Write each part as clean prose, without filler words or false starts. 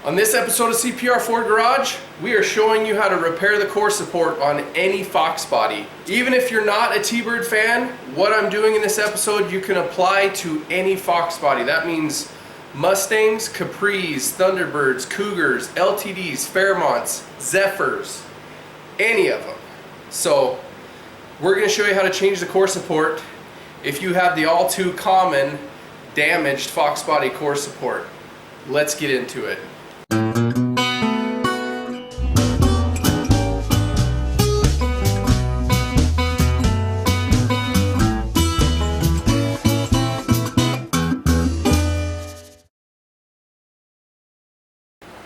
On this episode of CPR Ford Garage, we are showing you how to repair the core support on any Fox body. Even if you're not a T-Bird fan, what I'm doing in this episode you can apply to any Fox body. That means Mustangs, Capris, Thunderbirds, Cougars, LTDs, Fairmonts, Zephyrs, any of them. So we're going to show you how to change the core support if you have the all too common damaged Fox body core support. Let's get into it.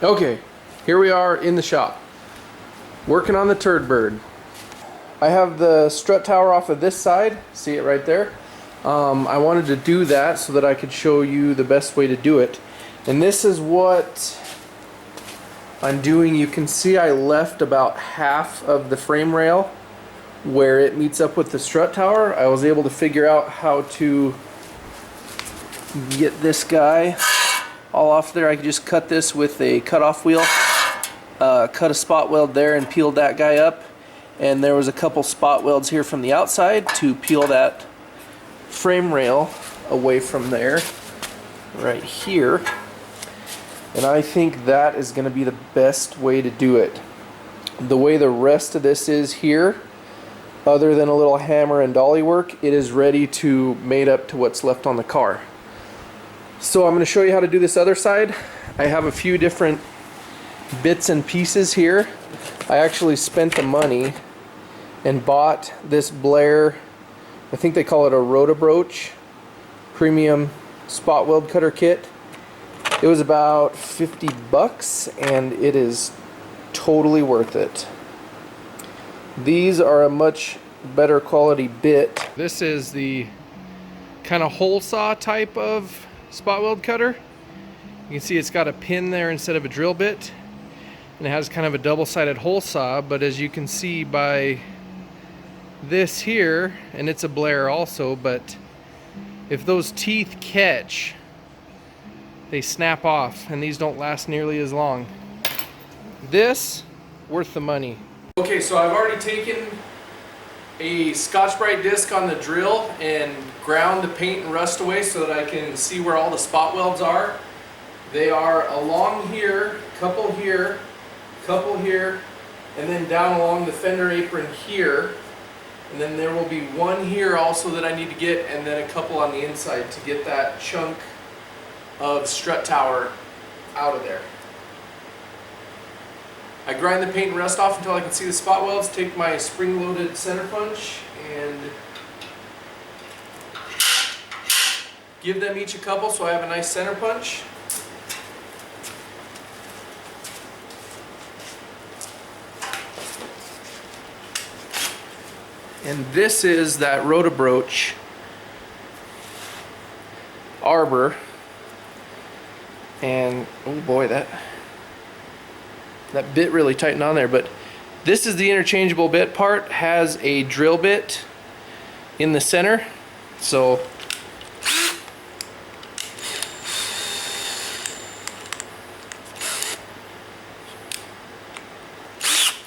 Okay, here we are in the shop, working on the turd bird. I have the strut tower off of this side, see it right there. I wanted to do that so that I could show you the best way to do it. And this is what I'm doing. You can see I left about half of the frame rail where it meets up with the strut tower. I was able to figure out how to get this guy all off there. I could just cut this with a cutoff wheel, cut a spot weld there and peeled that guy up. And there was a couple spot welds here from the outside to peel that frame rail away from there, right here. And I think that is going to be the best way to do it. The way the rest of this is here, other than a little hammer and dolly work, it is ready to mate up to what's left on the car. So I'm going to show you how to do this other side. I have a few different bits and pieces here. I actually spent the money and bought this Blair, I think they call it a Rotabroach premium spot weld cutter kit. It was about 50 bucks and it is totally worth it. These are a much better quality bit. This is the kind of hole saw type of spot weld cutter. You can see it's got a pin there instead of a drill bit, and it has kind of a double-sided hole saw. But as you can see by this here, and it's a Blair also, but if those teeth catch, they snap off, and these don't last nearly as long. This, worth the money. Okay, so I've already taken a Scotch-Brite disc on the drill and ground the paint and rust away so that I can see where all the spot welds are. They are along here, couple here, and then down along the fender apron here. And then there will be one here also that I need to get, and then a couple on the inside to get that chunk of strut tower out of there. I grind the paint and rust off until I can see the spot welds, take my spring-loaded center punch and give them each a couple so I have a nice center punch. And this is that Rotabroach arbor. And oh boy, that bit really tightened on there. But this is the interchangeable bit part, has a drill bit in the center. So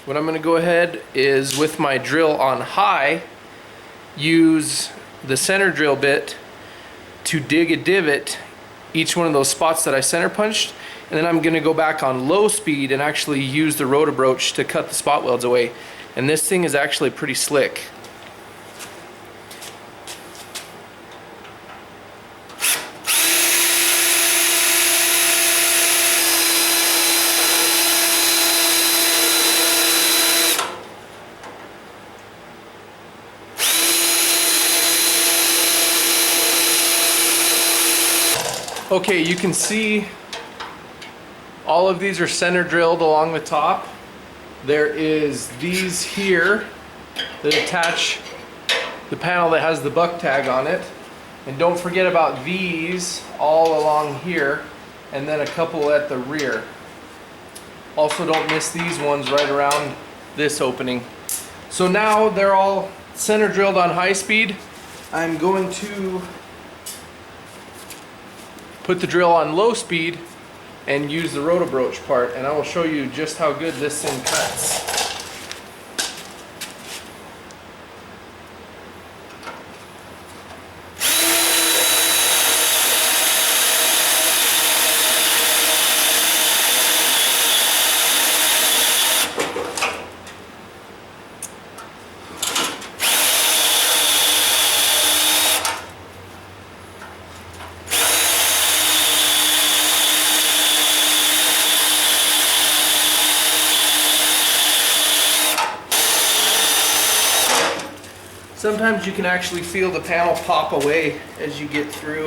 what I'm going to go ahead is, with my drill on high, use the center drill bit to dig a divot each one of those spots that I center punched, and then I'm going to go back on low speed and actually use the Rotabroach to cut the spot welds away. And this thing is actually pretty slick. Okay, you can see all of these are center drilled along the top. There is these here that attach the panel that has the buck tag on it. And don't forget about these all along here, and then a couple at the rear. Also don't miss these ones right around this opening. So now they're all center drilled on high speed. I'm going to put the drill on low speed and use the rotobroach part, and I will show you just how good this thing cuts. Sometimes you can actually feel the panel pop away as you get through.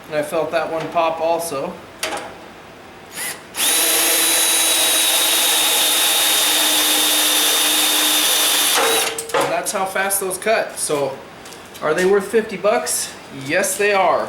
And I felt that one pop also. And that's how fast those cut. So, are they worth 50 bucks? Yes, they are.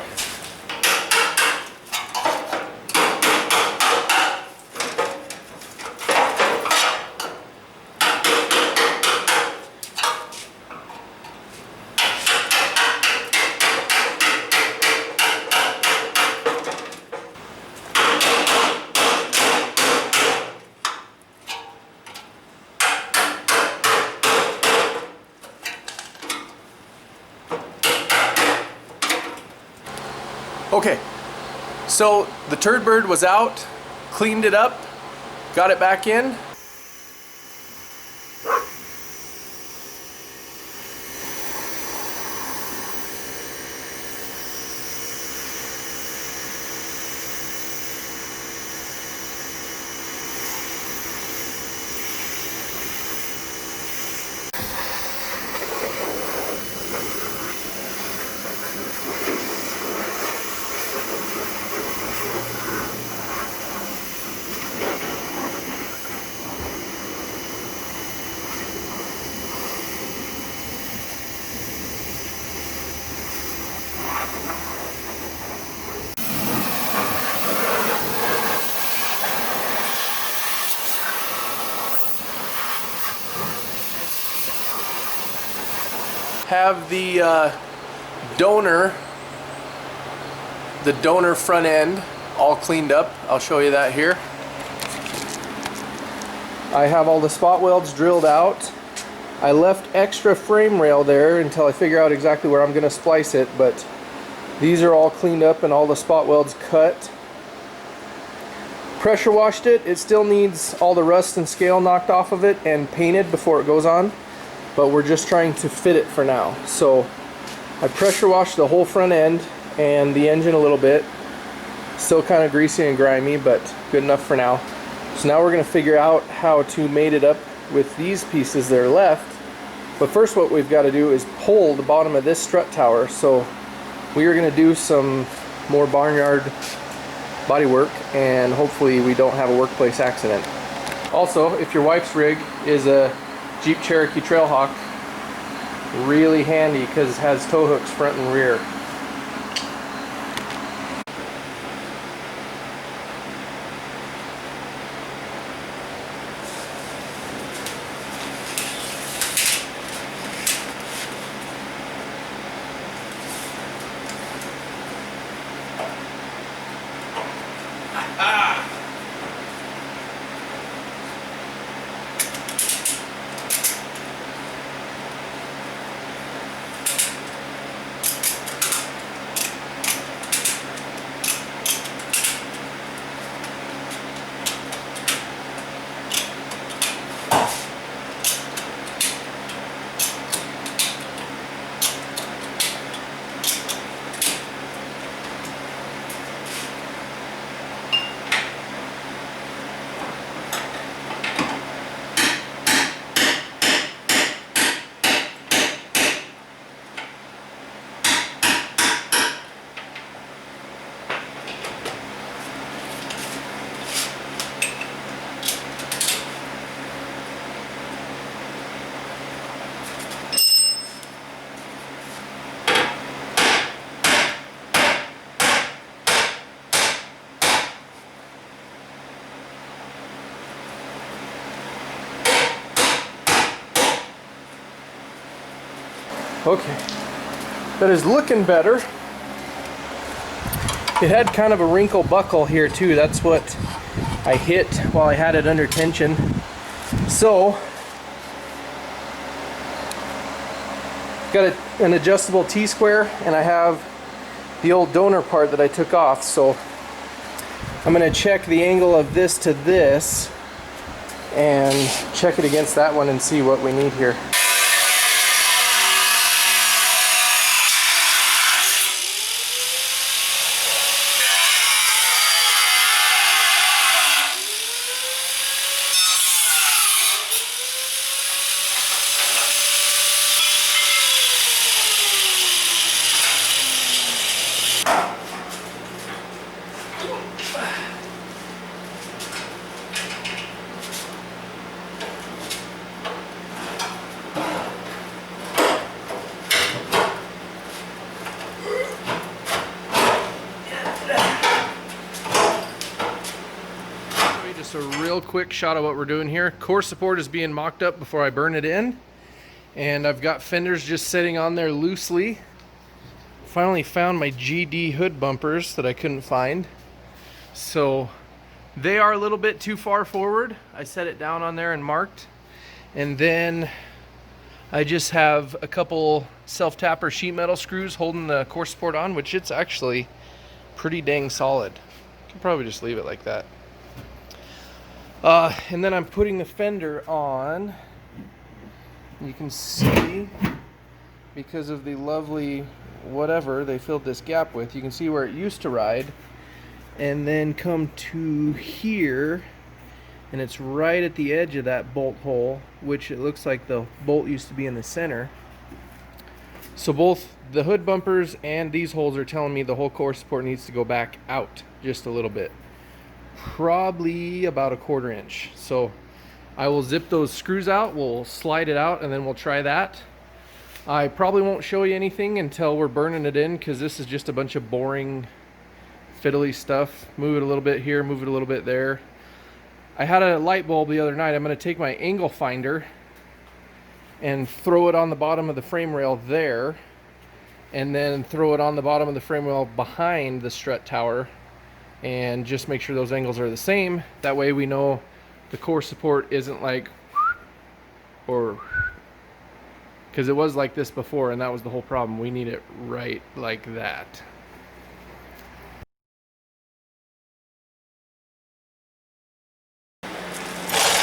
Okay, so the turd bird was out, cleaned it up, got it back in. Have the donor front end all cleaned up. I'll show you that here. I have all the spot welds drilled out. I left extra frame rail there until I figure out exactly where I'm going to splice it, but these are all cleaned up and all the spot welds cut. Pressure washed it. It still needs all the rust and scale knocked off of it and painted before it goes on, but we're just trying to fit it for now. So I pressure washed the whole front end and the engine a little bit. Still kind of greasy and grimy, but good enough for now. So now we're going to figure out how to mate it up with these pieces that are left. But first what we've got to do is pull the bottom of this strut tower. So we are going to do some more barnyard body work, and hopefully we don't have a workplace accident. Also, if your wife's rig is a Jeep Cherokee Trailhawk, really handy because it has tow hooks front and rear. Okay, that is looking better. It had kind of a wrinkle buckle here too. That's what I hit while I had it under tension. So, got an adjustable T-square, and I have the old donor part that I took off. So I'm going to check the angle of this to this and check it against that one and see what we need here. Just a real quick shot of what we're doing here. Core support is being mocked up before I burn it in, and I've got fenders just sitting on there loosely. Finally found my GD hood bumpers that I couldn't find, so they are a little bit too far forward. I set it down on there and marked, and then I just have a couple self-tapper sheet metal screws holding the core support on, which it's actually pretty dang solid. Could probably just leave it like that. And then I'm putting the fender on. You can see, because of the lovely whatever they filled this gap with, you can see where it used to ride, and then come to here, and it's right at the edge of that bolt hole, which it looks like the bolt used to be in the center. So both the hood bumpers and these holes are telling me the whole core support needs to go back out just a little bit. Probably about a 1/4 inch. So I will zip those screws out, we'll slide it out, and then we'll try that. I probably won't show you anything until we're burning it in, because this is just a bunch of boring fiddly stuff. Move it a little bit here, move it a little bit there. I had a light bulb the other night. I'm going to take my angle finder and throw it on the bottom of the frame rail there, and then throw it on the bottom of the frame rail behind the strut tower, and just make sure those angles are the same. That way we know the core support isn't like, or, because it was like this before, and that was the whole problem. We need it right like that.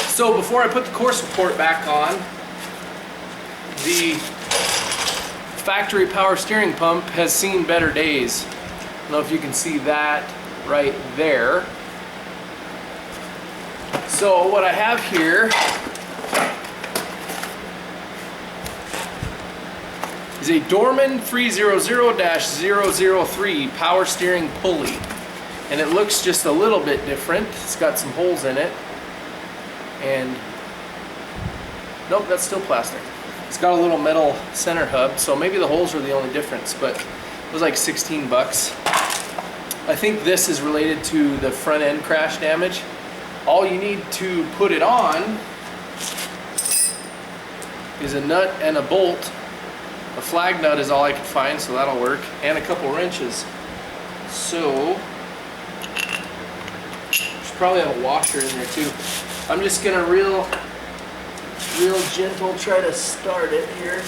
So before I put the core support back on, the factory power steering pump has seen better days. I don't know if you can see that right there. So what I have here is a Dorman 300-003 power steering pulley, and it looks just a little bit different. It's got some holes in it, and nope, that's still plastic. It's got a little metal center hub, so maybe the holes are the only difference, but it was like 16 bucks. I think this is related to the front end crash damage. All you need to put it on is a nut and a bolt. A flag nut is all I could find, so that'll work, and a couple wrenches. So, should probably have a washer in there too. I'm just gonna real gentle try to start it here.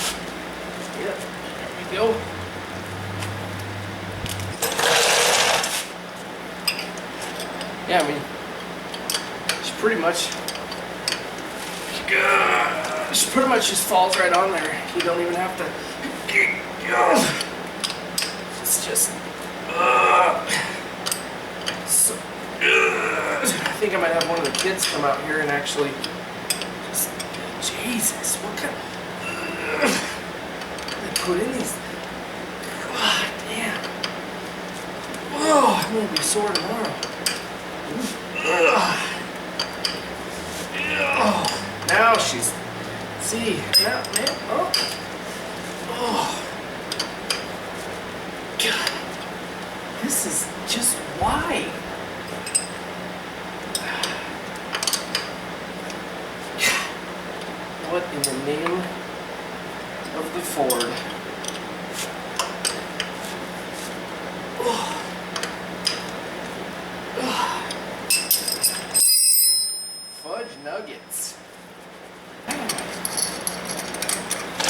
Yep, there we go. Yeah, I mean, she pretty much just falls right on there. You don't even have to. It's just. So, I think I might have one of the kids come out here and actually. Just, Jesus, what kind? They put in these. God damn. Oh, I'm gonna be sore tomorrow. Oh, now she's. See, now, man, oh. God, this is just why. What in the name of the Ford. Fudge nuggets.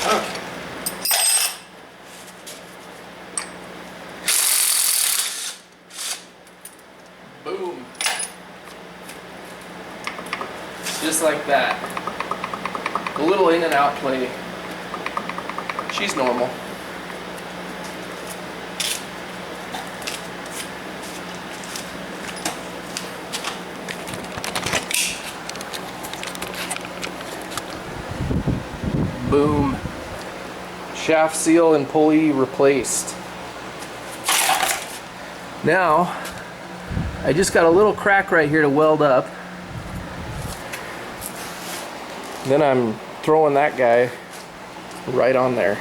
Okay. Boom. Just like that. A little in and out play. She's normal. Boom. Shaft seal and pulley replaced. Now, I just got a little crack right here to weld up. Then I'm throwing that guy right on there.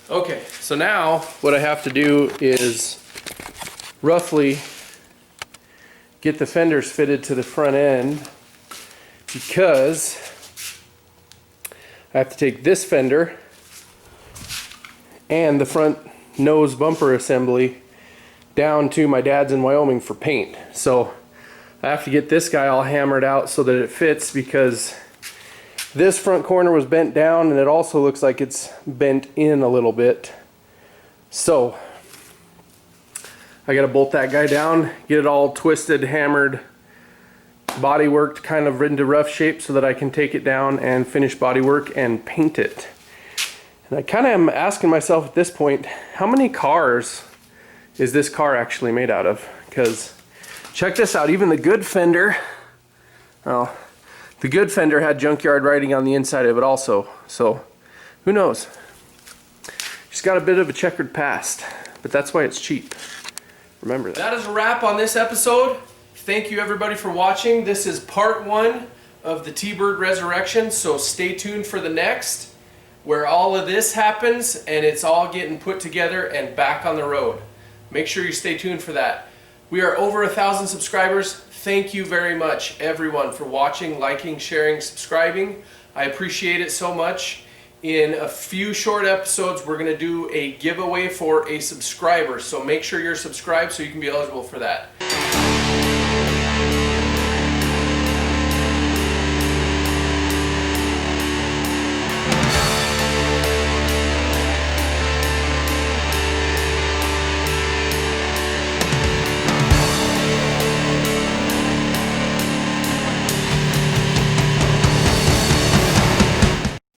Okay, so now what I have to do is roughly get the fenders fitted to the front end, because I have to take this fender and the front nose bumper assembly down to my dad's in Wyoming for paint. So I have to get this guy all hammered out so that it fits, because this front corner was bent down and it also looks like it's bent in a little bit. So I gotta bolt that guy down, get it all twisted, hammered, body worked kind of into rough shape so that I can take it down and finish body work and paint it. And I kind of am asking myself at this point, how many cars is this car actually made out of? Because check this out, even the good fender, well, the good fender had junkyard writing on the inside of it also, so who knows? She's got a bit of a checkered past, but that's why it's cheap. Remember that. That is a wrap on this episode. Thank you everybody for watching. This is part 1 of the T-Bird Resurrection, so stay tuned for the next. where all of this happens and it's all getting put together and back on the road. Make sure you stay tuned for that. We are over 1,000 subscribers. Thank you very much, everyone, for watching, liking, sharing, subscribing. I appreciate it so much. In a few short episodes, we're going to do a giveaway for a subscriber. So make sure you're subscribed so you can be eligible for that.